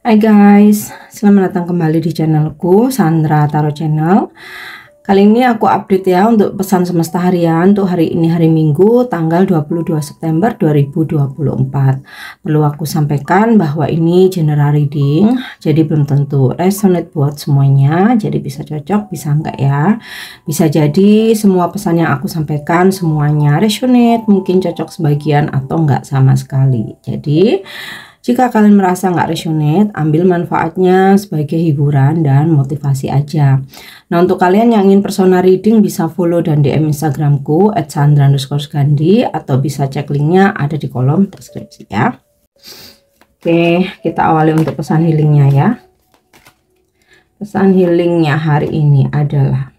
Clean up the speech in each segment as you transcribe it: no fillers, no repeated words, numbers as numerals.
Hai guys, selamat datang kembali di channelku Sandra Tarot Channel. Kali ini aku update ya untuk pesan semesta harian untuk hari ini, hari Minggu tanggal 22 September 2024. Perlu aku sampaikan bahwa ini general reading, jadi belum tentu resonate buat semuanya, jadi bisa cocok bisa enggak ya. Bisa jadi semua pesan yang aku sampaikan semuanya resonate, mungkin cocok sebagian atau enggak sama sekali. Jadi jika kalian merasa nggak resonate, ambil manfaatnya sebagai hiburan dan motivasi aja. Nah, untuk kalian yang ingin personal reading bisa follow dan DM Instagramku @sandra_gandhi atau bisa cek linknya ada di kolom deskripsi ya. Oke, kita awali untuk pesan healingnya ya. Pesan healingnya hari ini adalah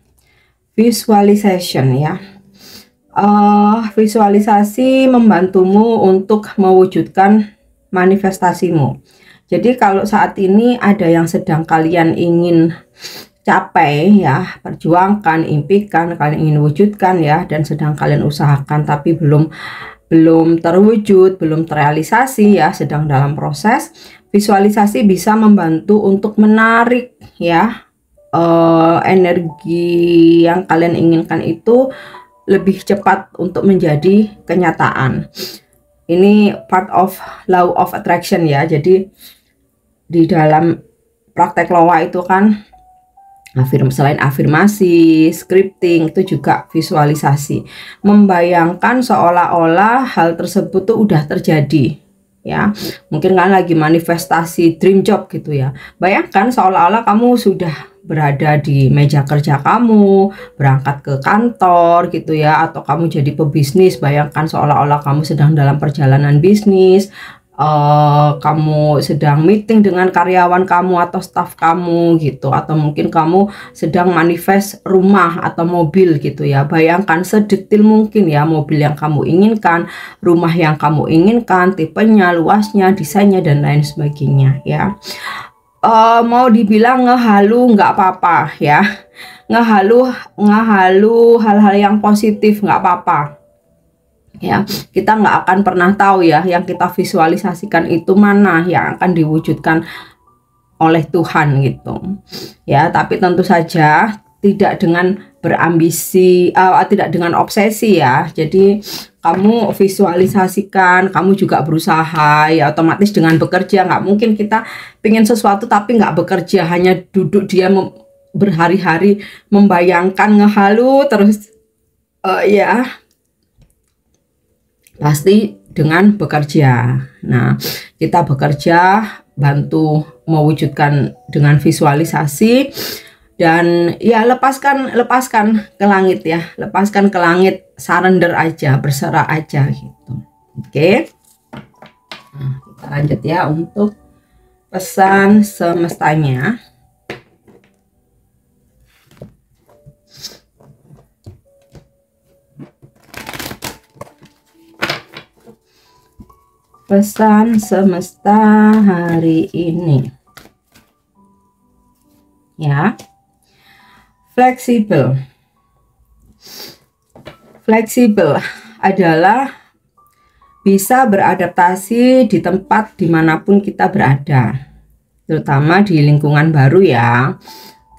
visualization ya. Visualisasi membantumu untuk mewujudkan manifestasimu. Jadi kalau saat ini ada yang sedang kalian ingin capai ya, perjuangkan, impikan, kalian ingin wujudkan ya, dan sedang kalian usahakan tapi belum terwujud, belum terrealisasi ya, sedang dalam proses. Visualisasi bisa membantu untuk menarik ya energi yang kalian inginkan itu lebih cepat untuk menjadi kenyataan. Ini part of law of attraction ya. Jadi di dalam praktek loa itu kan selain afirmasi, scripting, itu juga visualisasi. Membayangkan seolah-olah hal tersebut tuh udah terjadi ya. Mungkin kan lagi manifestasi dream job gitu ya. Bayangkan seolah-olah kamu sudah berada di meja kerja kamu, berangkat ke kantor gitu ya, atau kamu jadi pebisnis. Bayangkan seolah-olah kamu sedang dalam perjalanan bisnis, kamu sedang meeting dengan karyawan kamu atau staf kamu gitu, atau mungkin kamu sedang manifest rumah atau mobil gitu ya. Bayangkan sedetil mungkin ya mobil yang kamu inginkan, rumah yang kamu inginkan, tipenya, luasnya, desainnya dan lain sebagainya ya. Mau dibilang ngehalu nggak apa-apa ya, ngehalu hal-hal yang positif nggak apa-apa ya. Kita nggak akan pernah tahu ya yang kita visualisasikan itu mana yang akan diwujudkan oleh Tuhan gitu ya. Tapi tentu saja tidak dengan berambisi, tidak dengan obsesi ya. Jadi kamu visualisasikan, kamu juga berusaha ya, otomatis dengan bekerja. Nggak mungkin kita pengen sesuatu tapi nggak bekerja, hanya duduk dia berhari-hari membayangkan, ngehalu terus ya pasti dengan bekerja. Nah, kita bekerja bantu mewujudkan dengan visualisasi. Dan ya lepaskan ke langit ya, lepaskan ke langit, surrender aja, berserah aja gitu. Oke. Nah, kita lanjut ya untuk pesan semestanya. Pesan semesta hari ini ya. Fleksibel adalah bisa beradaptasi di tempat dimanapun kita berada, terutama di lingkungan baru ya.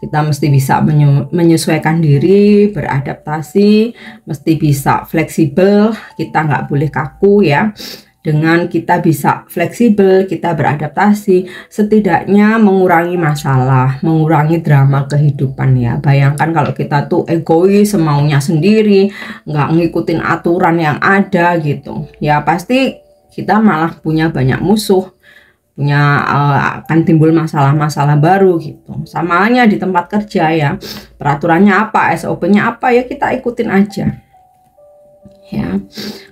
Kita mesti bisa menyesuaikan diri, beradaptasi, mesti bisa fleksibel, kita nggak boleh kaku ya. Dengan kita bisa fleksibel, kita beradaptasi, setidaknya mengurangi masalah, mengurangi drama kehidupan ya. Bayangkan kalau kita tuh egois, semaunya sendiri, nggak ngikutin aturan yang ada gitu ya, pasti kita malah punya banyak musuh, punya akan timbul masalah-masalah baru gitu. Sama halnya di tempat kerja ya, peraturannya apa, SOP-nya apa ya, kita ikutin aja ya.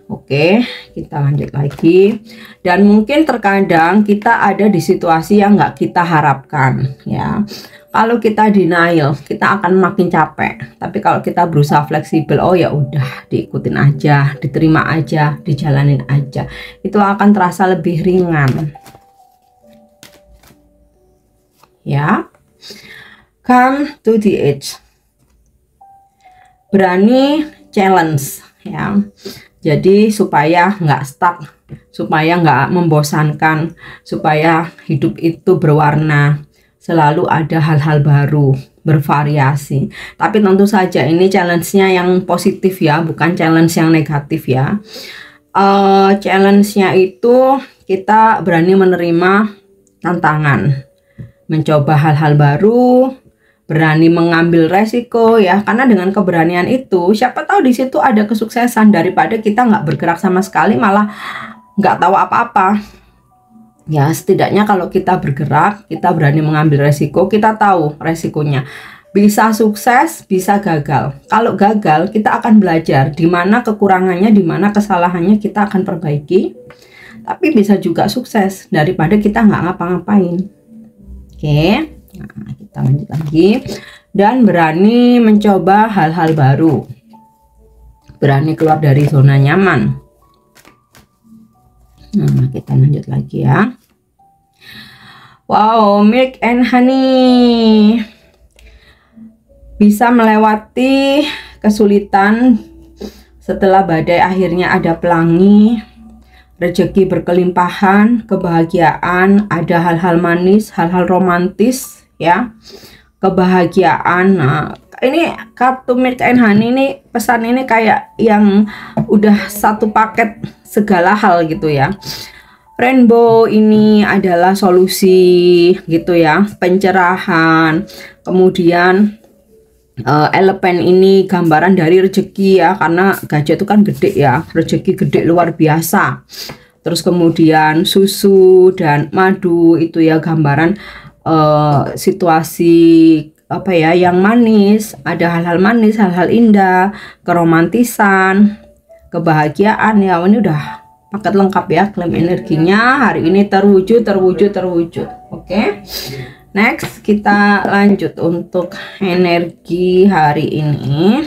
Oke, kita lanjut lagi. Dan mungkin terkadang kita ada di situasi yang nggak kita harapkan ya. Kalau kita denial, kita akan makin capek. Tapi kalau kita berusaha fleksibel, oh ya udah, diikutin aja, diterima aja, dijalanin aja, itu akan terasa lebih ringan ya. Come to the edge, berani challenge ya. Jadi supaya nggak stuck supaya nggak membosankan, supaya hidup itu berwarna, selalu ada hal-hal baru, bervariasi. Tapi tentu saja ini challenge-nya yang positif ya, bukan challenge yang negatif ya. Challenge-nya itu kita berani menerima tantangan, mencoba hal-hal baru, berani mengambil resiko ya, karena dengan keberanian itu siapa tahu di situ ada kesuksesan, daripada kita nggak bergerak sama sekali malah nggak tahu apa-apa ya. Setidaknya kalau kita bergerak, kita berani mengambil resiko, kita tahu resikonya, bisa sukses bisa gagal. Kalau gagal kita akan belajar di mana kekurangannya, di mana kesalahannya, kita akan perbaiki. Tapi bisa juga sukses daripada kita nggak ngapa-ngapain. Oke, nah, kita lanjut lagi. Dan berani mencoba hal-hal baru, berani keluar dari zona nyaman. Nah, kita lanjut lagi ya. Wow, milk and honey, bisa melewati kesulitan, setelah badai akhirnya ada pelangi, rezeki berkelimpahan, kebahagiaan, ada hal-hal manis, hal-hal romantis ya, kebahagiaan. Nah, ini kartu milk and honey ini, pesan ini kayak yang udah satu paket segala hal gitu ya. Rainbow ini adalah solusi gitu ya, pencerahan. Kemudian elephant ini gambaran dari rezeki ya, karena gajah itu kan gede ya, rezeki gede luar biasa. Terus kemudian susu dan madu itu ya gambaran situasi apa ya, yang manis, ada hal-hal manis, hal-hal indah, keromantisan, kebahagiaan ya. Ini udah paket lengkap ya, klaim energinya hari ini terwujud. Oke. Next kita lanjut untuk energi hari ini.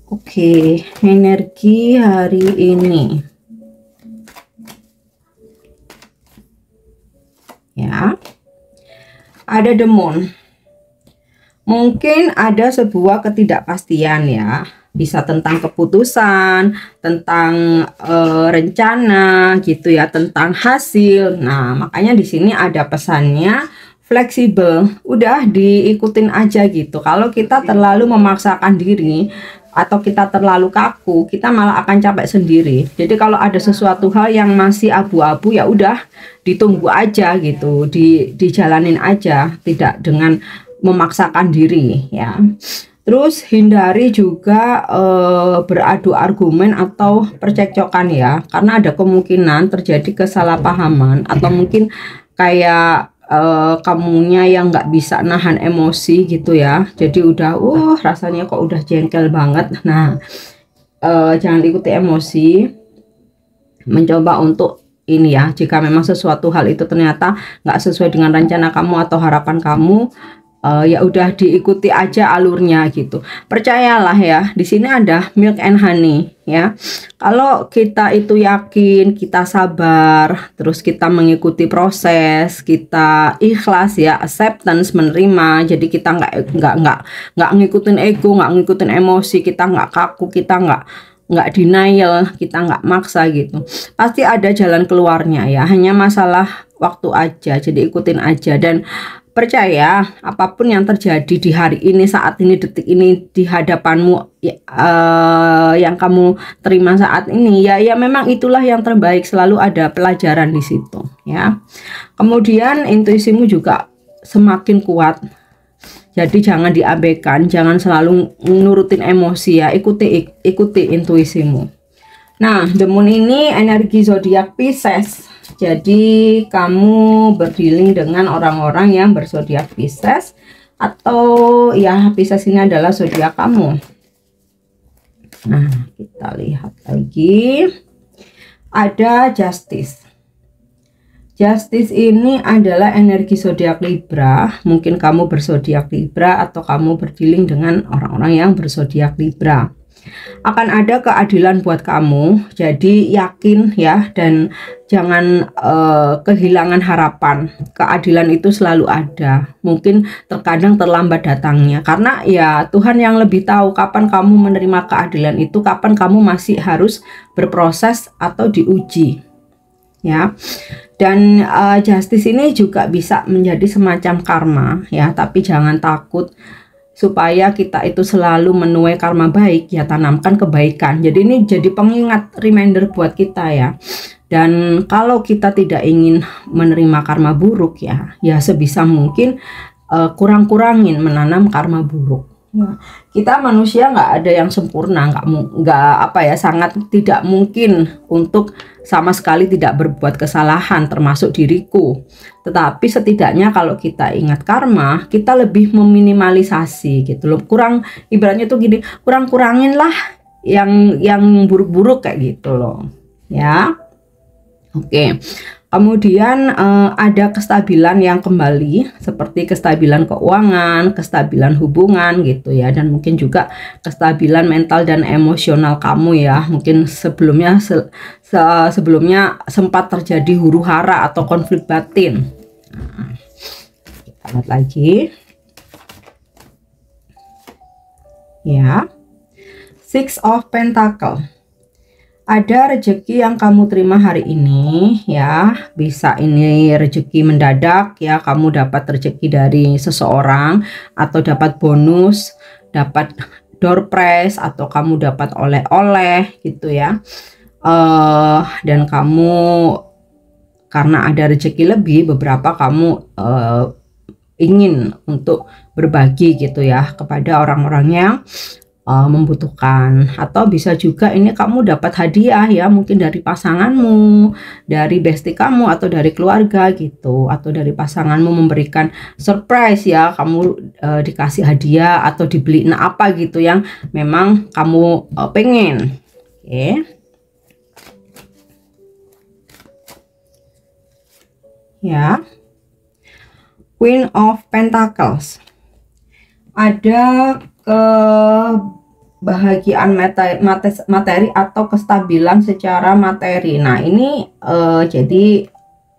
Oke, energi hari ini ya, ada the moon. Mungkin ada sebuah ketidakpastian ya, bisa tentang keputusan, tentang rencana gitu ya, tentang hasil. Nah, makanya di sini ada pesannya fleksibel, udah diikutin aja gitu. Kalau kita terlalu memaksakan diri atau kita terlalu kaku, kita malah akan capek sendiri. Jadi kalau ada sesuatu hal yang masih abu-abu, ya udah ditunggu aja gitu, dijalanin aja, tidak dengan memaksakan diri ya. Terus hindari juga beradu argumen atau percekcokan ya, karena ada kemungkinan terjadi kesalahpahaman, atau mungkin kayak kamunya yang nggak bisa nahan emosi gitu ya. Jadi udah rasanya kok udah jengkel banget. Nah, jangan ikuti emosi, mencoba untuk ini ya, jika memang sesuatu hal itu ternyata nggak sesuai dengan rencana kamu atau harapan kamu, ya udah diikuti aja alurnya gitu. Percayalah ya, di sini ada milk and honey ya. Kalau kita itu yakin, kita sabar, terus kita mengikuti proses, kita ikhlas ya, acceptance, menerima. Jadi kita nggak ngikutin ego, nggak ngikutin emosi, kita nggak kaku, kita nggak denial, kita nggak maksa gitu. Pasti ada jalan keluarnya ya, hanya masalah waktu aja. Jadi ikutin aja dan percaya apapun yang terjadi di hari ini, saat ini, detik ini di hadapanmu, yang kamu terima saat ini ya memang itulah yang terbaik. Selalu ada pelajaran di situ ya. Kemudian intuisimu juga semakin kuat. Jadi jangan diabaikan, jangan selalu nurutin emosi ya, ikuti intuisimu. Nah, the moon ini energi zodiak Pisces. Jadi kamu berdealing dengan orang-orang yang berzodiak Pisces, atau ya Pisces ini adalah zodiak kamu. Nah, kita lihat lagi. Ada Justice. Justice ini adalah energi zodiak Libra. Mungkin kamu berzodiak Libra atau kamu berdealing dengan orang-orang yang berzodiak Libra. Akan ada keadilan buat kamu, jadi yakin ya, dan jangan kehilangan harapan. Keadilan itu selalu ada, mungkin terkadang terlambat datangnya, karena ya Tuhan yang lebih tahu kapan kamu menerima keadilan itu, kapan kamu masih harus berproses atau diuji ya. Dan justice ini juga bisa menjadi semacam karma ya, tapi jangan takut. Supaya kita itu selalu menuai karma baik, ya tanamkan kebaikan. Jadi ini jadi pengingat, reminder buat kita ya. Dan kalau kita tidak ingin menerima karma buruk ya sebisa mungkin kurang-kurangin menanam karma buruk. Ya, kita manusia nggak ada yang sempurna, nggak apa ya, sangat tidak mungkin untuk sama sekali tidak berbuat kesalahan, termasuk diriku. Tetapi setidaknya kalau kita ingat karma, kita lebih meminimalisasi gitu loh. Ibaratnya tuh gini, kurang-kurangin lah yang buruk-buruk kayak gitu loh ya. Oke. Kemudian ada kestabilan yang kembali, seperti kestabilan keuangan, kestabilan hubungan gitu ya, dan mungkin juga kestabilan mental dan emosional kamu ya. Mungkin sebelumnya sebelumnya sempat terjadi huru-hara atau konflik batin. Nah, kita lihat lagi ya. Six of Pentacle. Ada rezeki yang kamu terima hari ini ya, bisa ini rezeki mendadak ya, kamu dapat rezeki dari seseorang, atau dapat bonus, dapat door prize, atau kamu dapat oleh-oleh gitu ya. Dan kamu karena ada rezeki lebih, beberapa kamu ingin untuk berbagi gitu ya kepada orang-orang yang membutuhkan. Atau bisa juga ini kamu dapat hadiah ya, mungkin dari pasanganmu, dari bestie kamu, atau dari keluarga gitu, atau dari pasanganmu memberikan surprise ya, kamu dikasih hadiah atau dibeliin apa gitu yang memang kamu pengen. Oke. Ya. Queen of Pentacles. Ada kebahagiaan materi atau kestabilan secara materi. Nah ini jadi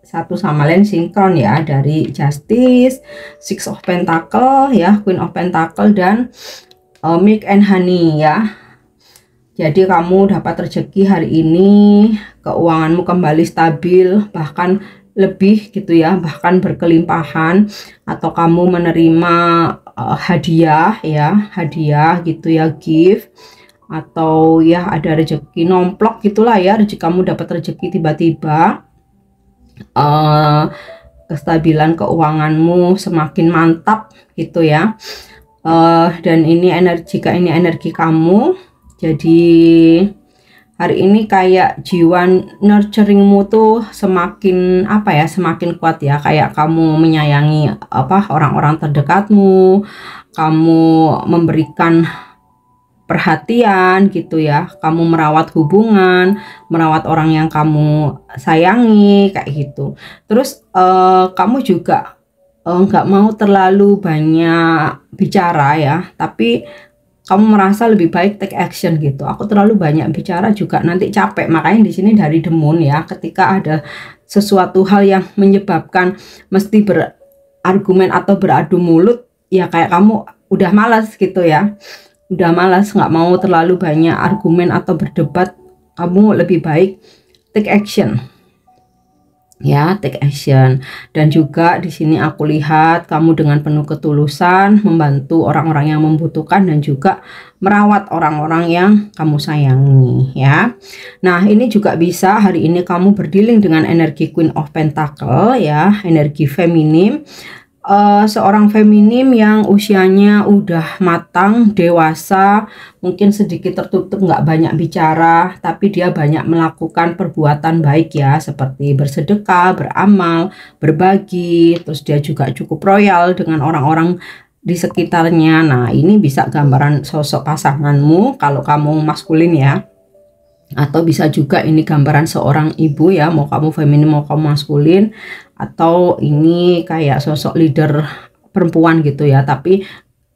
satu sama lain sinkron ya, dari Justice, Six of Pentacle ya, Queen of Pentacle, dan Milk and Honey ya. Jadi kamu dapat rezeki hari ini, keuanganmu kembali stabil, bahkan lebih gitu ya, bahkan berkelimpahan, atau kamu menerima hadiah ya, hadiah gitu ya, gift, atau ya ada rezeki nomplok gitulah ya, rezeki kamu dapat rezeki tiba-tiba. Kestabilan keuanganmu semakin mantap gitu ya. Dan ini energi kamu, jadi hari ini kayak jiwa nurturingmu tuh semakin apa ya, semakin kuat ya, kayak kamu menyayangi orang-orang terdekatmu, kamu memberikan perhatian gitu ya, kamu merawat hubungan, merawat orang yang kamu sayangi kayak gitu. Terus kamu juga nggak mau terlalu banyak bicara ya, tapi kamu merasa lebih baik take action gitu. Aku terlalu banyak bicara juga nanti capek. Makanya di sini dari The Moon ya, ketika ada sesuatu hal yang menyebabkan mesti berargumen atau beradu mulut, ya kayak kamu udah malas gitu ya. Udah malas, nggak mau terlalu banyak argumen atau berdebat. Kamu lebih baik take action. Ya, take action. Dan juga di sini aku lihat kamu dengan penuh ketulusan membantu orang-orang yang membutuhkan dan juga merawat orang-orang yang kamu sayangi ya. Nah, ini juga bisa hari ini kamu berdealing dengan energi Queen of Pentacle ya, energi feminim. Seorang feminim yang usianya udah matang, dewasa, mungkin sedikit tertutup, nggak banyak bicara, tapi dia banyak melakukan perbuatan baik ya, seperti bersedekah, beramal, berbagi. Terus dia juga cukup royal dengan orang-orang di sekitarnya. Nah, ini bisa gambaran sosok pasanganmu kalau kamu maskulin ya. Atau bisa juga ini gambaran seorang ibu ya, mau kamu feminim mau kamu maskulin, atau ini kayak sosok leader perempuan gitu ya, tapi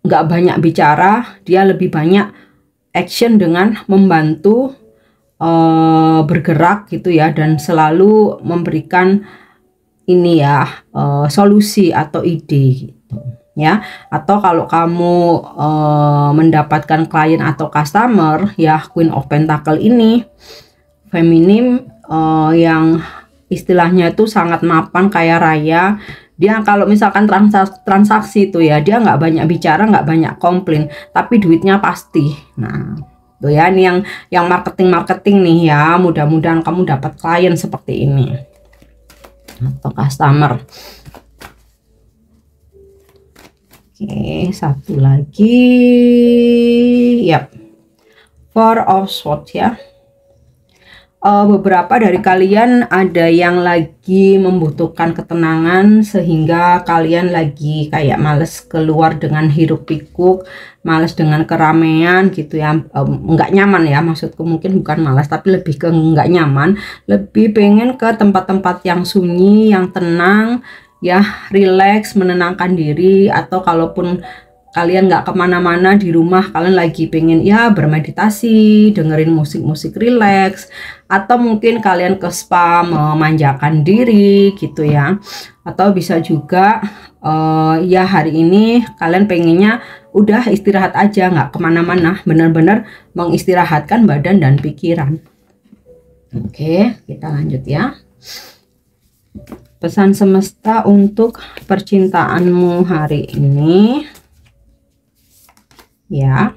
nggak banyak bicara, dia lebih banyak action dengan membantu bergerak gitu ya, dan selalu memberikan ini ya solusi atau ide gitu ya. Atau kalau kamu mendapatkan klien atau customer ya, Queen of Pentacle ini feminim yang istilahnya itu sangat mapan, kaya raya. Dia kalau misalkan transaksi itu ya, dia nggak banyak bicara, nggak banyak komplain, tapi duitnya pasti. Nah tuh ya, ini yang marketing nih ya, mudah-mudahan kamu dapat klien seperti ini atau customer. Oke, satu lagi, yap, Four of Swords ya. Beberapa dari kalian ada yang lagi membutuhkan ketenangan, sehingga kalian lagi kayak males keluar dengan hiruk pikuk, males dengan keramaian gitu ya, nggak nyaman ya, maksudku mungkin bukan malas tapi lebih ke nggak nyaman, lebih pengen ke tempat-tempat yang sunyi, yang tenang ya, rileks, menenangkan diri. Atau kalaupun kalian nggak kemana-mana di rumah, kalian lagi pengen ya bermeditasi, dengerin musik-musik rileks, atau mungkin kalian ke spa memanjakan diri gitu ya. Atau bisa juga ya hari ini kalian pengennya udah istirahat aja, nggak kemana-mana, benar-benar mengistirahatkan badan dan pikiran. Oke, kita lanjut ya. Pesan semesta untuk percintaanmu hari ini ya.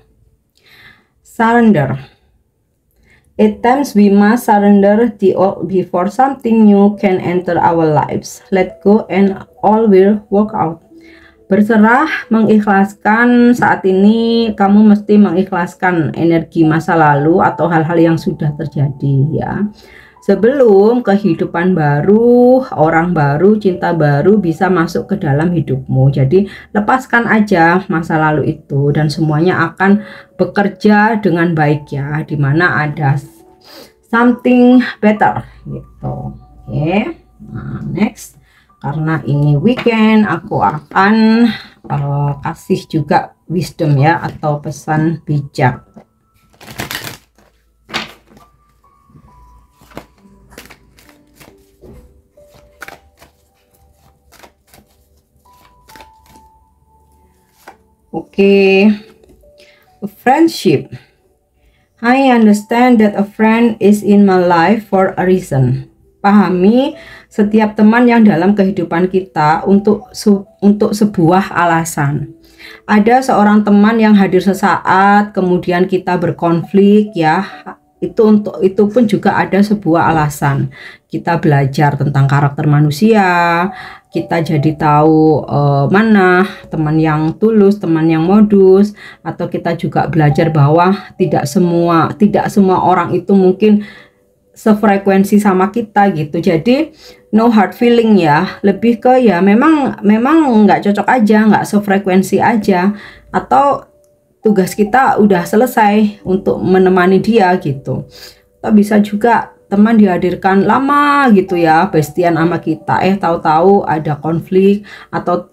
Surrender. At times we must surrender the old before something new can enter our lives. Let go and all will work out. Berserah, mengikhlaskan. Saat ini kamu mesti mengikhlaskan energi masa lalu atau hal-hal yang sudah terjadi ya, sebelum kehidupan baru, orang baru, cinta baru bisa masuk ke dalam hidupmu. Jadi lepaskan aja masa lalu itu, dan semuanya akan bekerja dengan baik ya, dimana ada something better gitu. Oke, nah next, karena ini weekend aku akan kasih juga wisdom ya, atau pesan bijak. Okay, friendship. I understand that a friend is in my life for a reason. Pahami setiap teman yang dalam kehidupan kita untuk sebuah alasan. Ada seorang teman yang hadir sesaat, kemudian kita berkonflik ya. Itu pun juga ada sebuah alasan. Kita belajar tentang karakter manusia, kita jadi tahu mana teman yang tulus, teman yang modus, atau kita juga belajar bahwa tidak semua orang itu mungkin sefrekuensi sama kita gitu. Jadi no hard feeling ya, lebih ke ya memang nggak cocok aja, nggak sefrekuensi aja, atau tugas kita udah selesai untuk menemani dia gitu. Atau bisa juga teman dihadirkan lama gitu ya, bestian sama kita, tahu-tahu ada konflik atau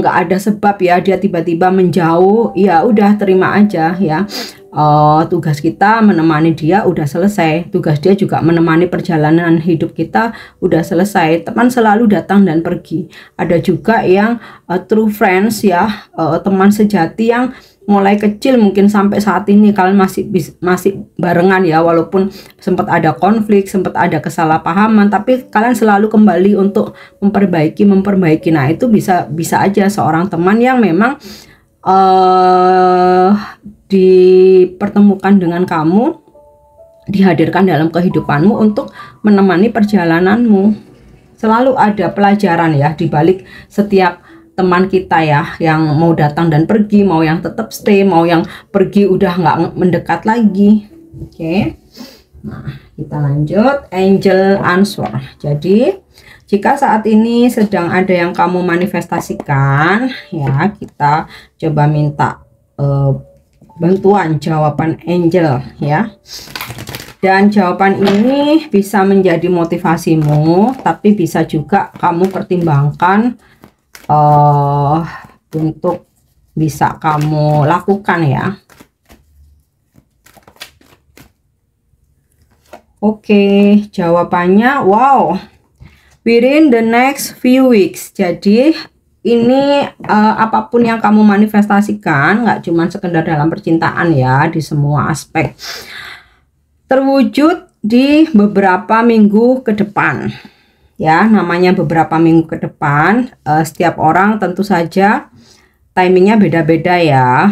nggak ada sebab ya, dia tiba-tiba menjauh, ya udah terima aja ya. Tugas kita menemani dia udah selesai, tugas dia juga menemani perjalanan hidup kita udah selesai. Teman selalu datang dan pergi. Ada juga yang true friends ya, teman sejati yang mulai kecil mungkin sampai saat ini kalian masih barengan ya, walaupun sempat ada konflik, sempat ada kesalahpahaman, tapi kalian selalu kembali untuk memperbaiki. Nah itu bisa aja seorang teman yang memang dipertemukan dengan kamu, dihadirkan dalam kehidupanmu untuk menemani perjalananmu. Selalu ada pelajaran ya di balik setiap teman kita ya, yang mau datang dan pergi, mau yang tetap stay, mau yang pergi udah nggak mendekat lagi. Oke, nah kita lanjut. Angel answer. Jadi jika saat ini sedang ada yang kamu manifestasikan ya, kita coba minta bantuan jawaban angel ya. Dan jawaban ini bisa menjadi motivasimu, tapi bisa juga kamu pertimbangkan untuk bisa kamu lakukan ya. Oke, jawabannya wow, within the next few weeks. Jadi ini apapun yang kamu manifestasikan, nggak cuma sekedar dalam percintaan ya, di semua aspek, terwujud di beberapa minggu ke depan. Ya, namanya beberapa minggu ke depan, setiap orang tentu saja timingnya beda-beda ya.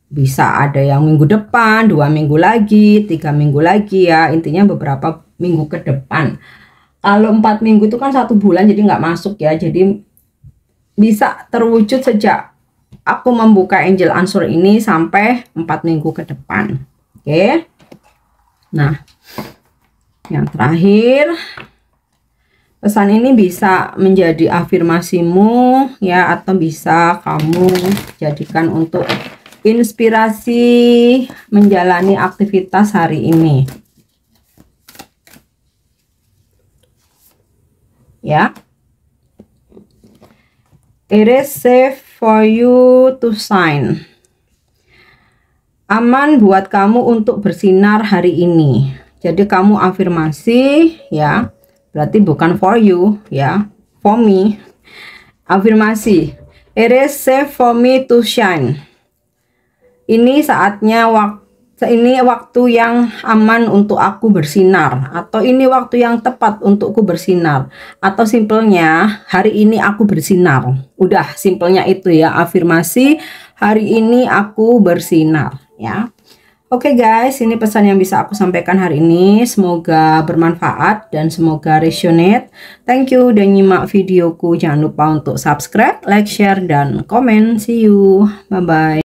Bisa ada yang minggu depan, 2 minggu lagi, 3 minggu lagi ya. Intinya beberapa minggu ke depan. Kalau 4 minggu itu kan 1 bulan, jadi nggak masuk ya. Jadi bisa terwujud sejak aku membuka angel answer ini sampai 4 minggu ke depan. Oke. Nah, yang terakhir, pesan ini bisa menjadi afirmasimu ya, atau bisa kamu jadikan untuk inspirasi menjalani aktivitas hari ini ya. It is safe for you to shine. Aman buat kamu untuk bersinar hari ini. Jadi kamu afirmasi ya, berarti bukan for you ya, for me. Afirmasi, it is safe for me to shine. Ini saatnya waktu yang aman untuk aku bersinar, atau ini waktu yang tepat untukku bersinar, atau simpelnya hari ini aku bersinar. Udah, simpelnya itu ya, afirmasi hari ini aku bersinar ya. Oke guys, ini pesan yang bisa aku sampaikan hari ini. Semoga bermanfaat dan semoga resonate. Thank you udah nyimak videoku. Jangan lupa untuk subscribe, like, share, dan komen. See you, bye bye.